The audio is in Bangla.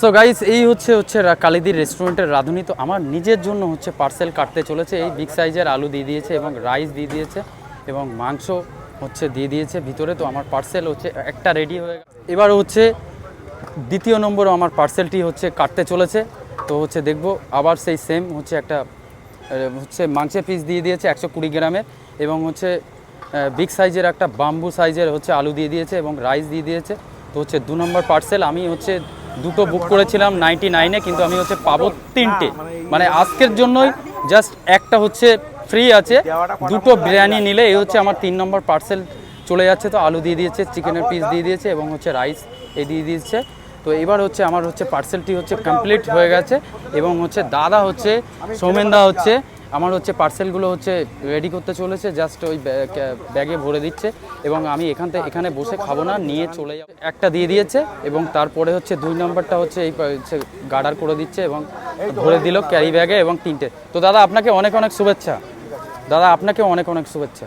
সো গাইস এই হচ্ছে কালিদির রেস্টুরেন্টের রাঁধুনি। তো আমার নিজের জন্য হচ্ছে পার্সেল কাটতে চলেছে। এই বিগ সাইজের আলু দিয়ে দিয়েছে এবং রাইস দিয়ে দিয়েছে এবং মাংস হচ্ছে দিয়ে দিয়েছে ভিতরে। তো আমার পার্সেল হচ্ছে একটা রেডি হয়ে গেছে। এবার হচ্ছে দ্বিতীয় নম্বর আমার পার্সেলটি হচ্ছে কাটতে চলেছে। তো হচ্ছে দেখব আবার সেই সেম হচ্ছে একটা হচ্ছে মাংসের পিস দিয়ে দিয়েছে 120 গ্রামের এবং হচ্ছে বিগ সাইজের একটা বাম্বু সাইজের হচ্ছে আলু দিয়ে দিয়েছে এবং রাইস দিয়ে দিয়েছে। তো হচ্ছে 2 নম্বর পার্সেল আমি হচ্ছে দুটো বুক করেছিলাম 99-এ, কিন্তু আমি হচ্ছে পাবো 3টে, মানে আজকের জন্যই জাস্ট একটা হচ্ছে ফ্রি আছে, দুটো বিরিয়ানি নিলে এই হচ্ছে আমার 3 নম্বর পার্সেল চলে যাচ্ছে। তো আলু দিয়ে দিয়েছে, চিকেনের পিস দিয়ে দিয়েছে এবং হচ্ছে রাইস দিয়ে দিয়েছে। তো এবার হচ্ছে আমার হচ্ছে পার্সেলটি হচ্ছে কমপ্লিট হয়ে গেছে এবং হচ্ছে দাদা হচ্ছে সৌমেনদা হচ্ছে আমার হচ্ছে পার্সেলগুলো হচ্ছে রেডি করতে চলেছে, জাস্ট ওই ব্যাগে ভরে দিচ্ছে এবং আমি এখানে বসে খাবো না, নিয়ে চলে যাব। একটা দিয়ে দিয়েছে এবং তারপরে হচ্ছে 2 নম্বরটা হচ্ছে এই গার্ডার করে দিচ্ছে এবং ভরে দিল ক্যারি ব্যাগে এবং 3টে। তো দাদা আপনাকে অনেক অনেক শুভেচ্ছা, দাদা আপনাকে অনেক অনেক শুভেচ্ছা।